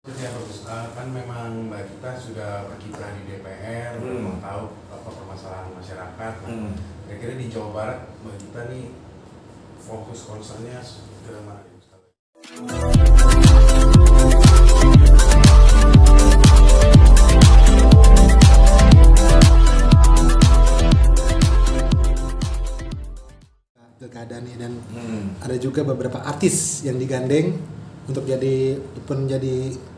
Ya bagus, kan memang Mbak Gita sudah berkiprah di DPR, memang tahu apa permasalahan masyarakat. Kira-kira di Jawa Barat Mbak Gita nih fokus concernnya ke mana? Pilkada nih, dan ada juga beberapa artis yang digandeng untuk jadi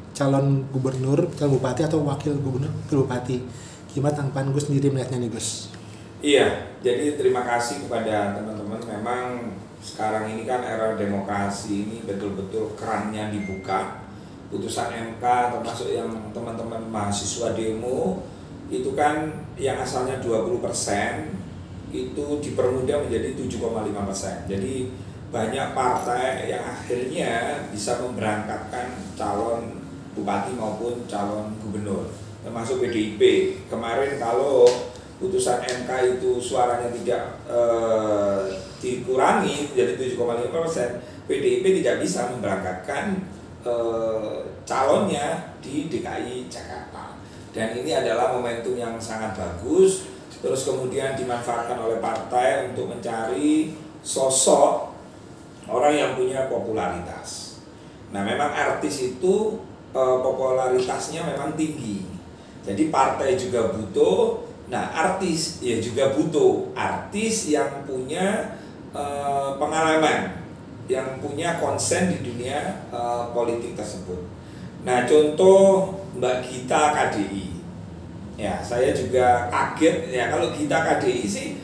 calon gubernur, calon bupati atau wakil gubernur, wakil bupati. Gimana tanggapan Gus sendiri melihatnya nih Gus? Iya, jadi terima kasih kepada teman-teman. Memang sekarang ini kan era demokrasi ini betul-betul kerannya dibuka. Putusan MK termasuk yang teman-teman mahasiswa demo itu kan yang asalnya 20% itu dipermudah menjadi 7,5%. Jadi banyak partai yang akhirnya bisa memberangkatkan calon bupati maupun calon gubernur, termasuk PDIP. Kemarin kalau putusan MK itu suaranya tidak dikurangi menjadi 7,5%, PDIP tidak bisa memberangkatkan calonnya di DKI Jakarta. Dan ini adalah momentum yang sangat bagus. Terus kemudian dimanfaatkan oleh partai untuk mencari sosok orang yang punya popularitas. Nah, memang artis itu popularitasnya memang tinggi. Jadi partai juga butuh, nah artis ya juga butuh artis yang punya pengalaman, yang punya konsen di dunia politik tersebut. Nah, contoh Mbak Gita KDI. Ya, saya juga kaget ya kalau Gita KDI sih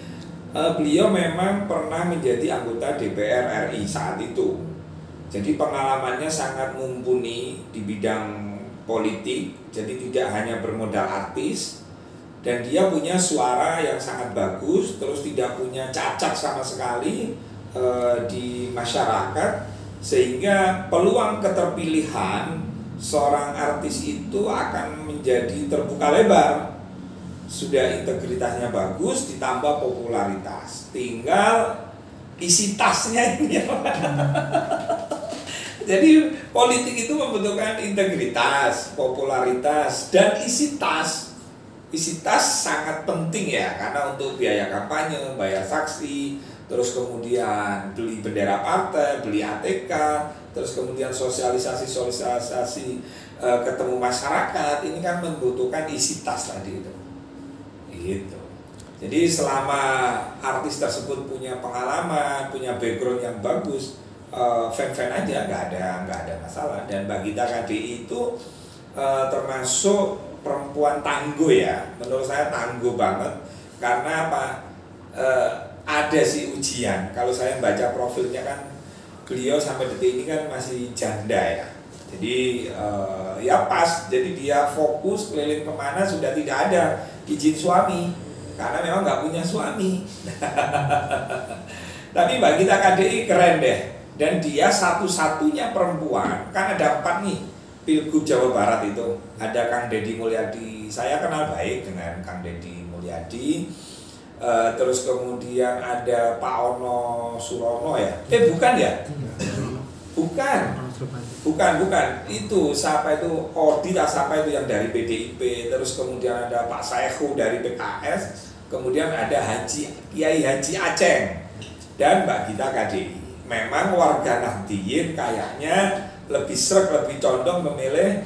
beliau memang pernah menjadi anggota DPR RI saat itu. Jadi pengalamannya sangat mumpuni di bidang politik. Jadi tidak hanya bermodal artis, dan dia punya suara yang sangat bagus, terus tidak punya cacat sama sekali di masyarakat, sehingga peluang keterpilihan seorang artis itu akan menjadi terbuka lebar. Sudah integritasnya bagus, ditambah popularitas, tinggal isi tasnya ini. Jadi politik itu membutuhkan integritas, popularitas, dan isi tas. Isi tas sangat penting ya, karena untuk biaya kampanye, bayar saksi, terus kemudian beli bendera partai, beli ATK, terus kemudian sosialisasi ketemu masyarakat, ini kan membutuhkan isi tas tadi itu. Gitu. Jadi selama artis tersebut punya pengalaman, punya background yang bagus, fan-fan aja, nggak ada masalah. Dan Mbak Gita KDI itu termasuk perempuan tangguh ya, menurut saya tangguh banget. Karena apa? Ada sih ujian. Kalau saya baca profilnya kan beliau sampai detik ini kan masih janda ya. Jadi ya pas, jadi dia fokus keliling kemana sudah tidak ada izin suami, karena memang nggak punya suami. Tapi Mbak Gita KDI keren deh, dan dia satu-satunya perempuan. Kan ada 4 nih Pilgub Jawa Barat itu, ada Kang Deddy Mulyadi, saya kenal baik dengan Kang Deddy Mulyadi. Terus kemudian ada Pak Ono Surono ya, bukan ya? Bukan. Itu siapa itu? Odita siapa itu yang dari PDIP. Terus kemudian ada Pak Saehu dari PKS. Kemudian ada Kiai Haji Aceng dan Mbak Gita KDI. Memang warga Nahdliyin kayaknya lebih sreg, lebih condong memilih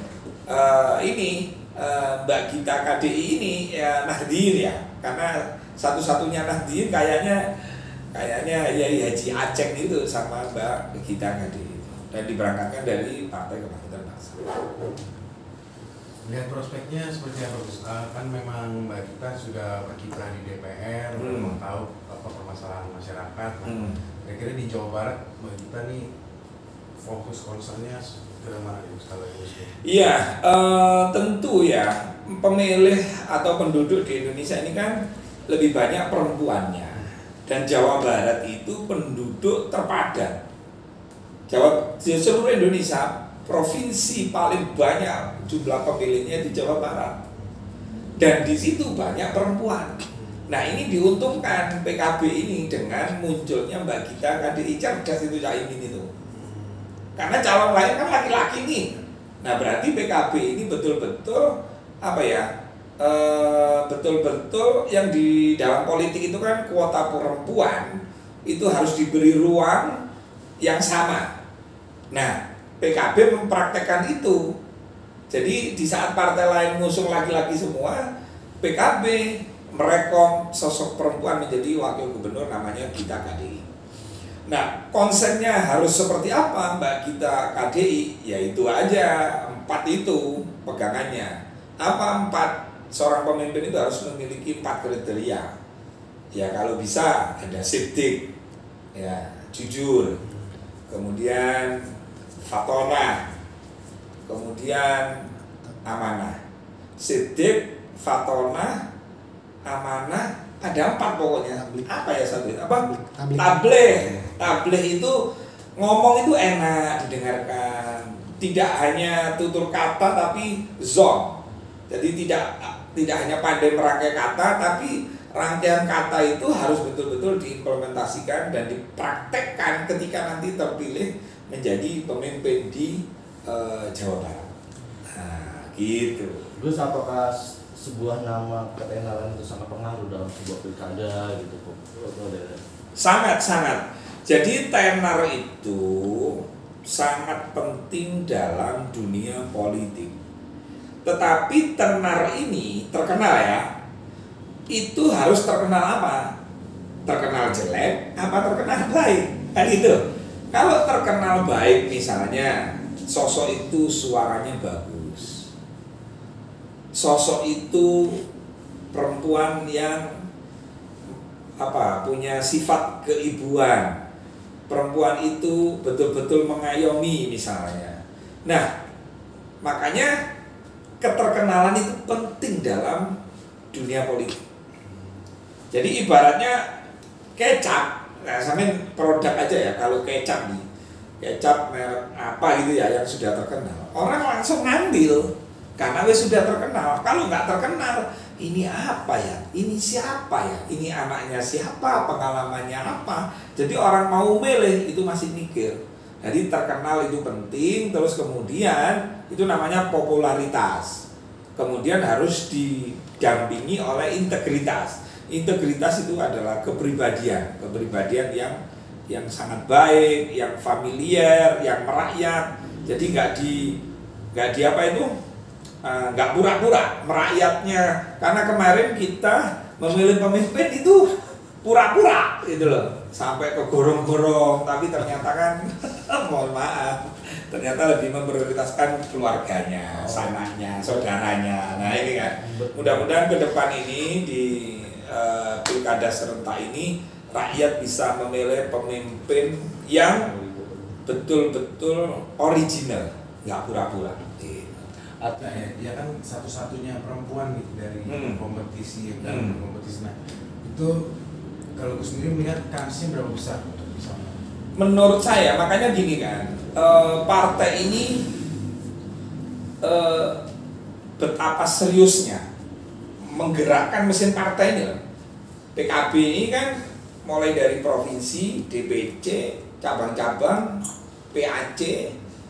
Mbak Gita KDI ini ya, Nahdliyin ya. Karena satu-satunya Nahdliyin kayaknya Kiai Haji Aceng itu sama Mbak Gita KDI. Dan diberangkatkan dari Partai Kebangkitan Bangsa. Lihat prospeknya seperti apa Gus? Kan memang Mbak Gita sudah berkiprah di DPR, memang tahu apa permasalahan masyarakat. Kira-kira di Jawa Barat Mbak Gita nih fokus concernnya ke mana Gus kalau Gus? Iya, tentu ya pemilih atau penduduk di Indonesia ini kan lebih banyak perempuannya, dan Jawa Barat itu penduduk terpadat. Seluruh Indonesia, provinsi paling banyak jumlah pemilihnya di Jawa Barat, dan di situ banyak perempuan. Nah, ini diuntungkan PKB ini dengan munculnya Mbak Gita KDI. Cerdas itu Caimin itu, karena calon lain kan laki-laki nih, Nah berarti PKB ini betul-betul apa ya? Betul-betul yang di dalam politik itu kan kuota perempuan itu harus diberi ruang yang sama. Nah PKB mempraktekkan itu. Jadi di saat partai lain ngusung laki-laki semua, PKB merekom sosok perempuan menjadi wakil gubernur namanya Gita KDI. Nah konsennya harus seperti apa Mbak Gita KDI? Ya itu aja, 4 itu pegangannya. Apa 4? Seorang pemimpin itu harus memiliki 4 kriteria. Ya kalau bisa ada sidik, ya jujur, kemudian fatonah, kemudian amanah. Sidik, fatonah, amanah, ada 4 pokoknya. Apa ya satu? Apa? Tableh itu ngomong itu enak didengarkan, tidak hanya tutur kata tapi zon. Jadi tidak hanya pandai merangkai kata, tapi rangkaian kata itu harus betul-betul diimplementasikan dan dipraktekkan ketika nanti terpilih menjadi pemimpin di Jawa Barat. Nah, gitu. Terus apakah sebuah nama ketenaran itu sangat pengaruh dalam sebuah pilkada gitu kok? Sangat. Jadi tenar itu sangat penting dalam dunia politik. Tetapi tenar ini terkenal ya, itu harus terkenal apa? Terkenal jelek apa terkenal baik? Kan itu. Kalau terkenal baik misalnya, sosok itu suaranya bagus, sosok itu perempuan yang punya sifat keibuan, perempuan itu betul-betul mengayomi misalnya. Nah makanya keterkenalan itu penting dalam dunia politik. Jadi ibaratnya kecap, nah sampean produk aja ya, kalau kecap nih, kecap merek apa gitu ya yang sudah terkenal, orang langsung ngambil karena wes sudah terkenal. Kalau nggak terkenal, ini apa ya, ini siapa ya, ini anaknya siapa, pengalamannya apa, jadi orang mau milih itu masih mikir. Jadi terkenal itu penting, terus kemudian itu namanya popularitas. Kemudian harus didampingi oleh integritas. Integritas itu adalah kepribadian yang sangat baik, yang familiar, yang merakyat. Jadi nggak pura-pura merakyatnya. Karena kemarin kita memilih pemimpin itu pura-pura gitu loh, sampai ke gorong-gorong, tapi ternyata kan mohon maaf, ternyata lebih memprioritaskan keluarganya, sananya, saudaranya. Nah ini kan, mudah-mudahan ke depan ini di pilkada serentak ini rakyat bisa memilih pemimpin yang betul-betul original, nggak pura-pura. Ya kan satu-satunya perempuan gitu dari kompetisi dan kompetisi. Nah itu kalau Gus sendiri melihat kansnya berapa besar untuk bisa? Menurut saya, makanya gini kan, partai ini betapa seriusnya menggerakkan mesin partai ini. PKB ini kan mulai dari provinsi, DPC, cabang-cabang, PAC,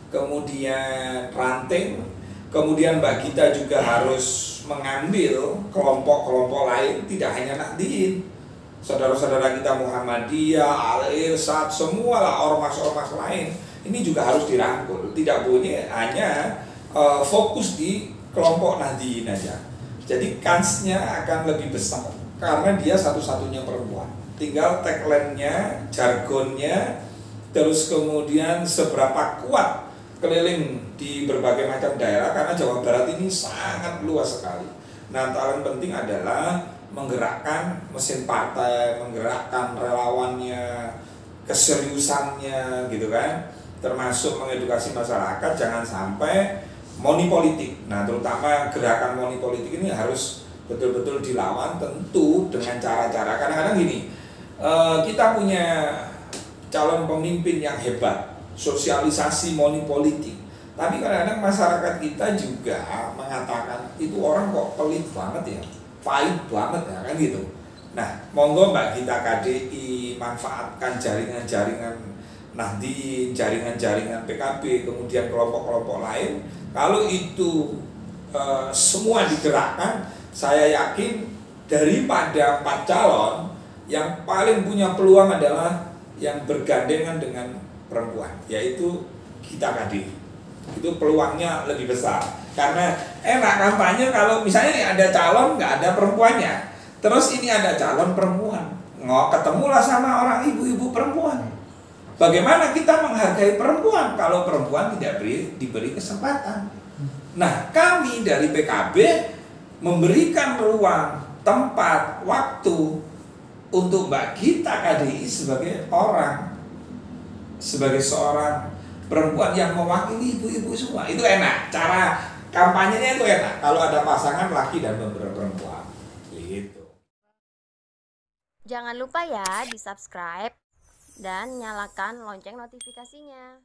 kemudian ranting, kemudian Mbak Gita juga harus mengambil kelompok-kelompok lain, tidak hanya Nahdien. Saudara-saudara kita Muhammadiyah, Al-Irsad, semua lah ormas-ormas lain ini juga harus dirangkul. Tidak boleh hanya fokus di kelompok Nahdien aja. Jadi kansnya akan lebih besar karena dia satu-satunya perempuan. Tinggal tagline-nya, jargonnya, terus kemudian seberapa kuat keliling di berbagai macam daerah, karena Jawa Barat ini sangat luas sekali. Nah, paling penting adalah menggerakkan mesin partai, menggerakkan relawannya, keseriusannya gitu kan, termasuk mengedukasi masyarakat jangan sampai money politik. Nah terutama gerakan money politik ini harus betul-betul dilawan, tentu dengan cara-cara. Kadang-kadang gini, kita punya calon pemimpin yang hebat, sosialisasi money politik, tapi kadang-kadang masyarakat kita juga mengatakan itu orang kok pelit banget ya, pahit banget ya kan gitu. Nah monggo Mbak Gita KDI manfaatkan jaringan-jaringan Nahdien, jaringan-jaringan PKB, kemudian kelompok-kelompok lain, Kalau itu semua digerakkan, saya yakin daripada 4 calon, yang paling punya peluang adalah yang bergandengan dengan perempuan, yaitu Gita Kadir. Itu peluangnya lebih besar. Karena enak kampanye kalau misalnya nih ada calon nggak ada perempuannya, terus ini ada calon perempuan, ketemulah sama orang ibu-ibu perempuan. Bagaimana kita menghargai perempuan kalau perempuan tidak diberi kesempatan? Nah, kami dari PKB memberikan ruang, tempat, waktu untuk Mbak Gita KDI sebagai seorang perempuan yang mewakili ibu-ibu semua. Itu enak, cara kampanyenya itu enak kalau ada pasangan laki dan perempuan gitu. Jangan lupa ya di subscribe dan nyalakan lonceng notifikasinya.